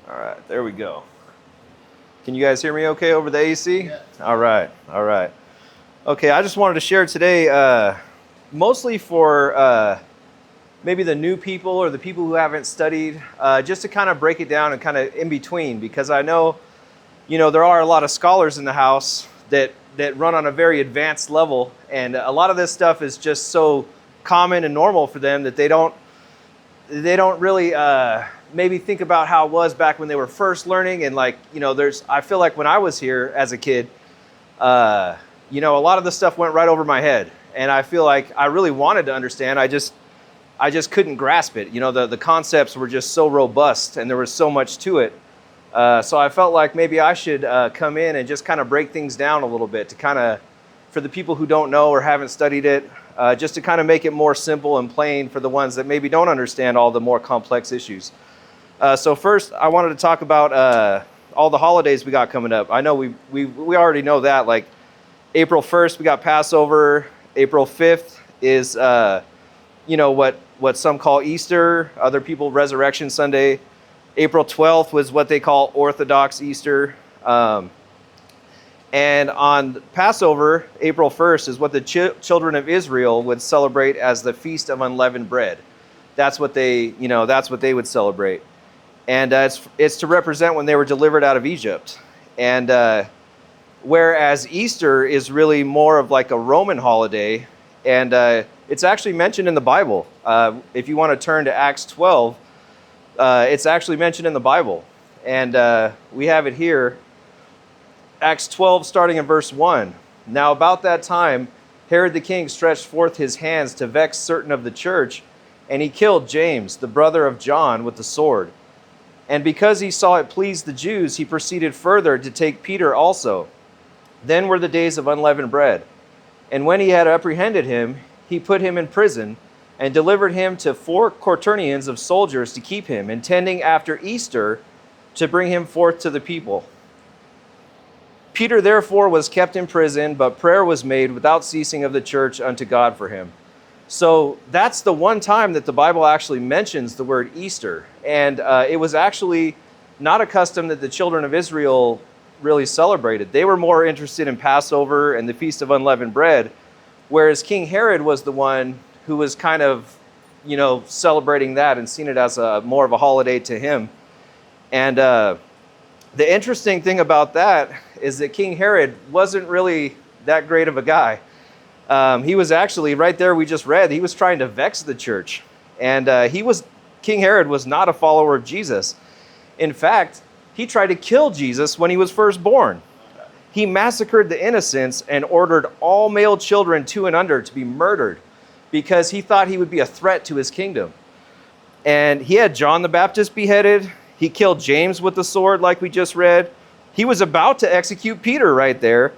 All right, there we go. Can you guys hear me okay over the AC? Yeah. All right. Okay, I just wanted to share today, mostly for maybe the new people or the people who haven't studied, just to kind of break it down and kind of in between, because I know, there are a lot of scholars in the house that run on a very advanced level, and a lot of this stuff is just so common and normal for them that they don't really maybe think about how it was back when they were first learning. And I feel like when I was here as a kid, a lot of the stuff went right over my head, and I feel like I really wanted to understand. I just couldn't grasp it. The concepts were just so robust, and there was so much to it. So I felt like maybe I should come in and just kind of break things down a little bit for the people who don't know or haven't studied it, just to kind of make it more simple and plain for the ones that maybe don't understand all the more complex issues. So first, I wanted to talk about all the holidays we got coming up. I know we already know that. Like April 1st, we got Passover. April 5th is what some call Easter. Other people Resurrection Sunday. April 12th was what they call Orthodox Easter. And on Passover, April 1st is what the children of Israel would celebrate as the Feast of Unleavened Bread. That's what they would celebrate. And it's to represent when they were delivered out of Egypt. And whereas Easter is really more of like a Roman holiday, and it's actually mentioned in the Bible. If you want to turn to Acts 12, it's actually mentioned in the Bible. And we have it here. Acts 12, starting in verse 1. Now about that time, Herod the king stretched forth his hands to vex certain of the church, and he killed James, the brother of John, with the sword. And because he saw it pleased the Jews, he proceeded further to take Peter also. Then were the days of unleavened bread. And when he had apprehended him, he put him in prison, and delivered him to 4 quaternions of soldiers to keep him, intending after Easter to bring him forth to the people. Peter therefore was kept in prison, but prayer was made without ceasing of the church unto God for him. So that's the one time that the Bible actually mentions the word Easter. And it was actually not a custom that the children of Israel really celebrated. They were more interested in Passover and the Feast of Unleavened Bread, whereas King Herod was the one who was kind of, celebrating that and seen it as more of a holiday to him. And the interesting thing about that is that King Herod wasn't really that great of a guy. He was actually, right there we just read, he was trying to vex the church. And King Herod was not a follower of Jesus. In fact, he tried to kill Jesus when he was first born. He massacred the innocents and ordered all male children 2 and under to be murdered because he thought he would be a threat to his kingdom. And he had John the Baptist beheaded. He killed James with the sword, like we just read. He was about to execute Peter right there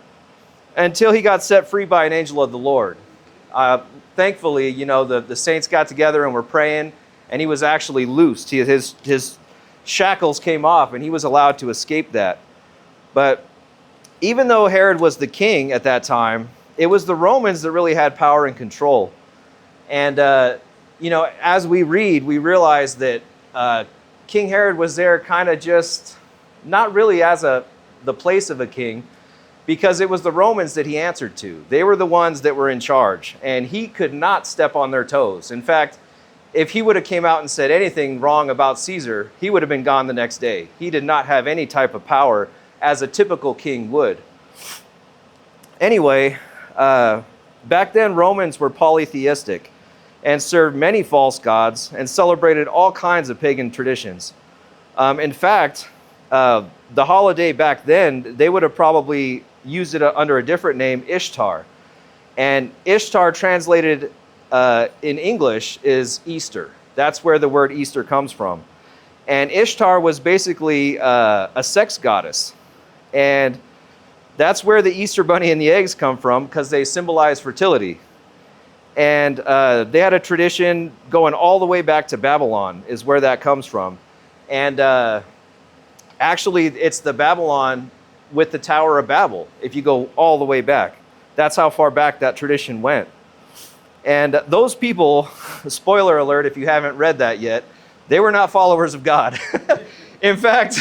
until he got set free by an angel of the Lord. Thankfully, the saints got together and were praying, and he was actually loosed. His shackles came off, and he was allowed to escape that. But even though Herod was the king at that time, it was the Romans that really had power and control. And, as we read, we realize that King Herod was there kind of just not really as the place of a king, because it was the Romans that he answered to. They were the ones that were in charge, and he could not step on their toes. In fact, if he would have came out and said anything wrong about Caesar, he would have been gone the next day. He did not have any type of power as a typical king would. Anyway, back then Romans were polytheistic and served many false gods and celebrated all kinds of pagan traditions. In fact, the holiday back then, they would have probably used it under a different name, Ishtar. And Ishtar translated in English is Easter. That's where the word Easter comes from. And Ishtar was basically a sex goddess. And that's where the Easter bunny and the eggs come from, because they symbolize fertility. And they had a tradition going all the way back to Babylon is where that comes from. And actually, it's the Babylon with the Tower of Babel, if you go all the way back. That's how far back that tradition went. And those people, spoiler alert if you haven't read that yet, they were not followers of God. In fact,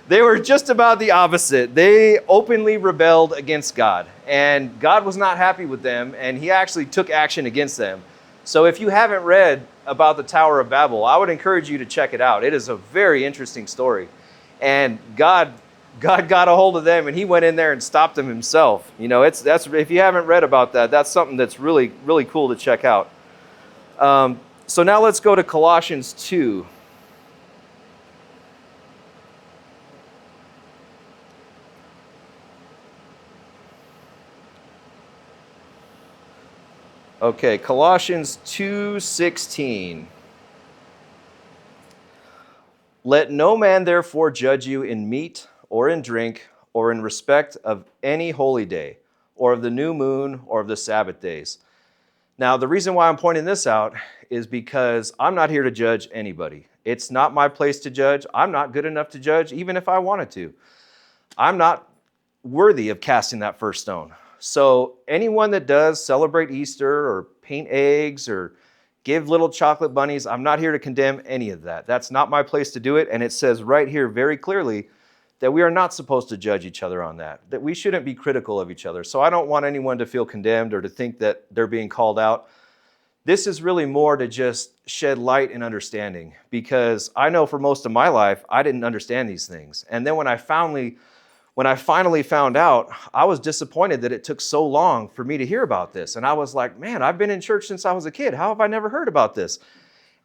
they were just about the opposite. They openly rebelled against God, and God was not happy with them, and he actually took action against them. So if you haven't read about the Tower of Babel, I would encourage you to check it out. It is a very interesting story. And God got a hold of them, and he went in there and stopped them himself. You know, that's if you haven't read about that, that's something that's really, really cool to check out. So now let's go to Colossians 2. Okay, Colossians 2:16. Let no man therefore judge you in meat or in drink or in respect of any holy day or of the new moon or of the Sabbath days. Now, the reason why I'm pointing this out is because I'm not here to judge anybody. It's not my place to judge. I'm not good enough to judge, even if I wanted to. I'm not worthy of casting that first stone. So anyone that does celebrate Easter or paint eggs or give little chocolate bunnies, I'm not here to condemn any of that. That's not my place to do it. And it says right here very clearly that we are not supposed to judge each other on that we shouldn't be critical of each other. So I don't want anyone to feel condemned or to think that they're being called out. This is really more to just shed light and understanding, because I know for most of my life, I didn't understand these things. And then when I finally found out, I was disappointed that it took so long for me to hear about this. And I was like, man, I've been in church since I was a kid. How have I never heard about this?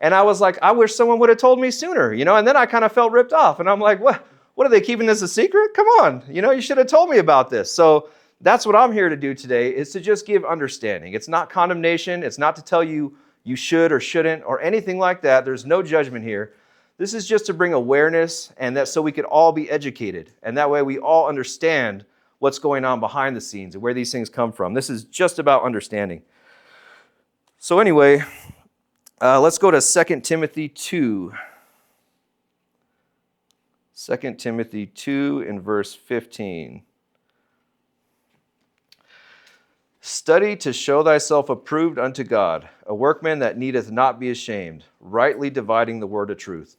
And I was like, I wish someone would have told me sooner, and then I kind of felt ripped off. And I'm like, what are they keeping this a secret? Come on, you should have told me about this. So that's what I'm here to do today, is to just give understanding. It's not condemnation. It's not to tell you you should or shouldn't or anything like that. There's no judgment here. This is just to bring awareness, and that so we could all be educated. And that way we all understand what's going on behind the scenes and where these things come from. This is just about understanding. So anyway, let's go to 2 Timothy 2. 2 Timothy 2 in verse 15. Study to show thyself approved unto God, a workman that needeth not be ashamed, rightly dividing the word of truth.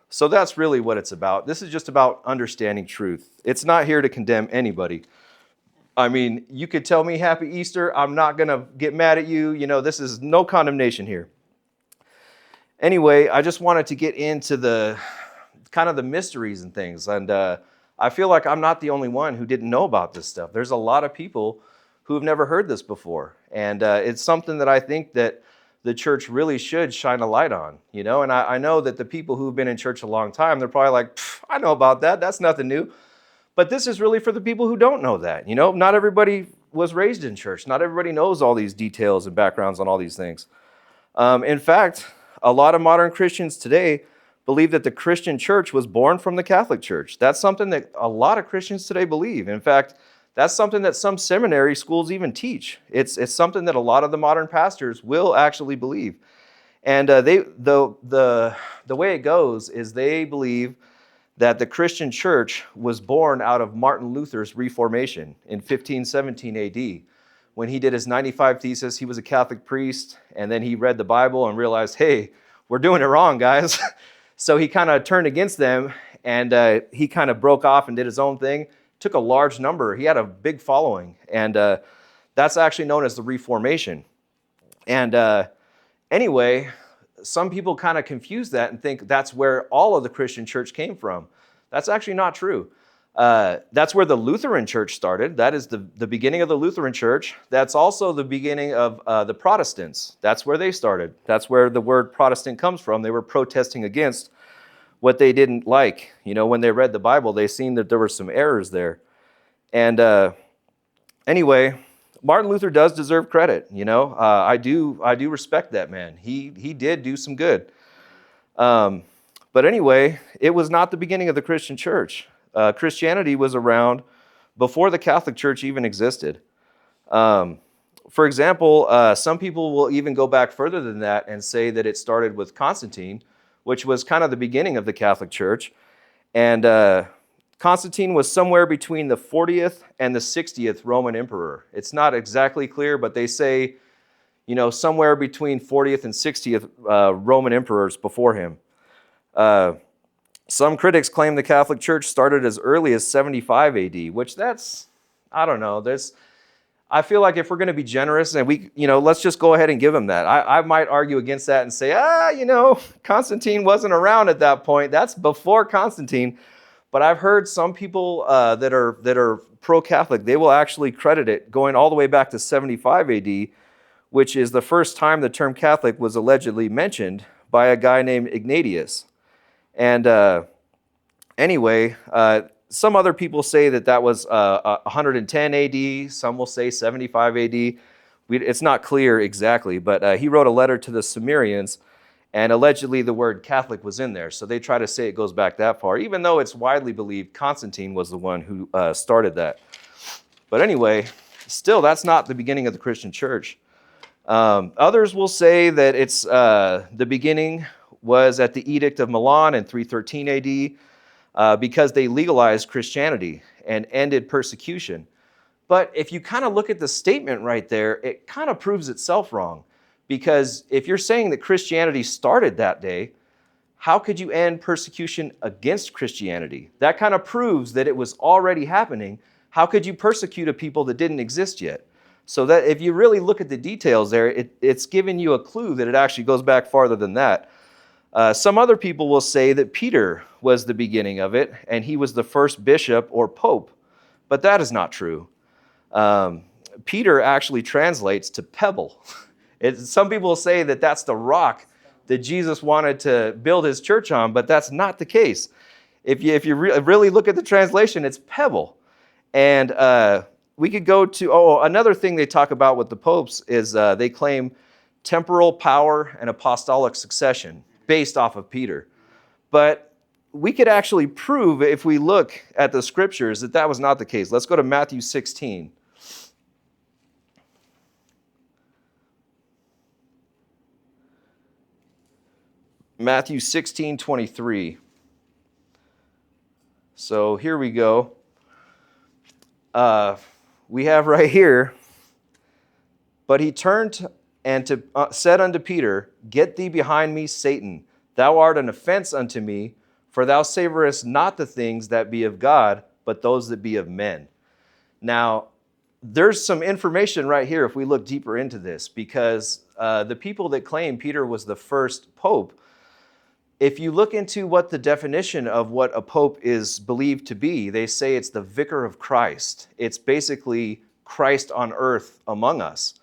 So that's really what it's about. This is just about understanding truth. It's not here to condemn anybody. I mean, you could tell me Happy Easter. I'm not going to get mad at you. This is no condemnation here. Anyway, I just wanted to get into the kind of the mysteries and things. And I feel like I'm not the only one who didn't know about this stuff. There's a lot of people who have never heard this before. And it's something that I think that the church really should shine a light on, and I know that the people who've been in church a long time, they're probably like, I know about that. That's nothing new. But this is really for the people who don't know that. Not everybody was raised in church. Not everybody knows all these details and backgrounds on all these things. In fact, a lot of modern Christians today believe that the Christian church was born from the Catholic Church. That's something that a lot of Christians today believe. In fact, that's something that some seminary schools even teach. It's something that a lot of the modern pastors will actually believe. And the way it goes is they believe that the Christian church was born out of Martin Luther's Reformation in 1517 AD. When he did his 95 Thesis, he was a Catholic priest, and then he read the Bible and realized, hey, we're doing it wrong, guys. So he kind of turned against them, and he kind of broke off and did his own thing. Took a large number. He had a big following, and that's actually known as the Reformation. And anyway, some people kind of confuse that and think that's where all of the Christian church came from. That's actually not true. That's where the Lutheran Church started. That is the beginning of the Lutheran Church. That's also the beginning of the Protestants. That's where they started. That's where the word Protestant comes from. They were protesting against what they didn't like. When they read the Bible, they seen that there were some errors there. And anyway, Martin Luther does deserve credit. I do respect that man. He did do some good. But anyway, it was not the beginning of the Christian church. Christianity was around before the Catholic Church even existed. For example, some people will even go back further than that and say that it started with Constantine, which was kind of the beginning of the Catholic Church. And Constantine was somewhere between the 40th and the 60th Roman emperor. It's not exactly clear, but they say, somewhere between 40th and 60th Roman emperors before him. Some critics claim the Catholic Church started as early as 75 AD, which I don't know. I feel like if we're going to be generous and let's just go ahead and give them that. I might argue against that and say, Constantine wasn't around at that point. That's before Constantine. But I've heard some people that are pro-Catholic, they will actually credit it going all the way back to 75 AD, which is the first time the term Catholic was allegedly mentioned by a guy named Ignatius. And anyway, some other people say that was 110 AD. Some will say 75 AD. It's not clear exactly, but he wrote a letter to the Sumerians, and allegedly the word Catholic was in there. So they try to say it goes back that far, even though it's widely believed Constantine was the one who started that. But anyway, still, that's not the beginning of the Christian church. Others will say that it's the beginning was at the Edict of Milan in 313 AD because they legalized Christianity and ended persecution. But if you kind of look at the statement right there, it kind of proves itself wrong. Because if you're saying that Christianity started that day, how could you end persecution against Christianity? That kind of proves that it was already happening. How could you persecute a people that didn't exist yet? So that if you really look at the details there, it's giving you a clue that it actually goes back farther than that. Some other people will say that Peter was the beginning of it, and he was the first bishop or pope. But that is not true. Peter actually translates to pebble. Some people say that that's the rock that Jesus wanted to build his church on, but that's not the case. If you really look at the translation, it's pebble. And we could go to, another thing they talk about with the popes is they claim temporal power and apostolic succession based off of Peter. But we could actually prove, if we look at the scriptures, that was not the case. Let's go to Matthew 16. Matthew 16:23. So here we go. We have right here, but he turned and said unto Peter, Get thee behind me, Satan. Thou art an offense unto me, for thou savorest not the things that be of God, but those that be of men. Now, there's some information right here if we look deeper into this, because the people that claim Peter was the first pope, if you look into what the definition of what a pope is believed to be, they say it's the vicar of Christ. It's basically Christ on earth among us.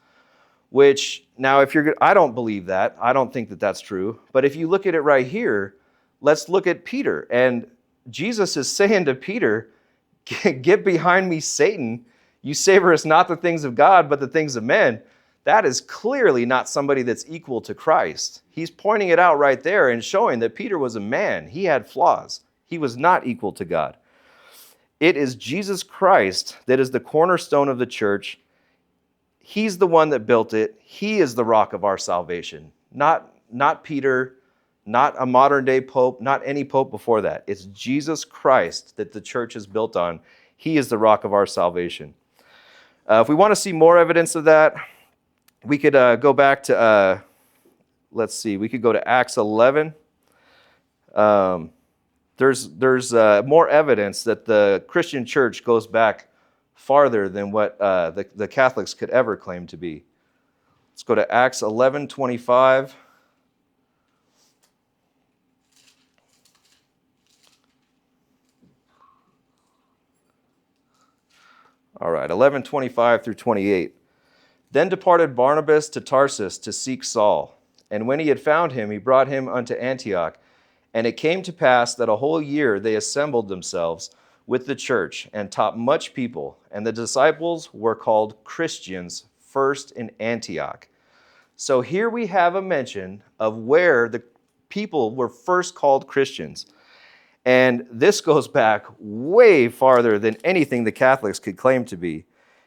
Which, now, I don't believe that. I don't think that that's true. But if you look at it right here, let's look at Peter. And Jesus is saying to Peter, Get behind me, Satan. You savorest not the things of God, but the things of men. That is clearly not somebody that's equal to Christ. He's pointing it out right there and showing that Peter was a man. He had flaws. He was not equal to God. It is Jesus Christ that is the cornerstone of the church. He's the one that built it. He is the rock of our salvation. Not Peter, not a modern day pope, not any pope before that. It's Jesus Christ that the church is built on. He is the rock of our salvation. If we want to see more evidence of that, we could go back to, we could go to Acts 11. There's more evidence that the Christian church goes back farther than what the Catholics could ever claim to be. Let's go to Acts 11:25. All right, 11:25 through 28. Then departed Barnabas to Tarsus to seek Saul. And when he had found him, he brought him unto Antioch. And it came to pass that a whole year they assembled themselves with the church and taught much people. And the disciples were called Christians first in Antioch. So here we have a mention of where the people were first called Christians. And this goes back way farther than anything the Catholics could claim to be.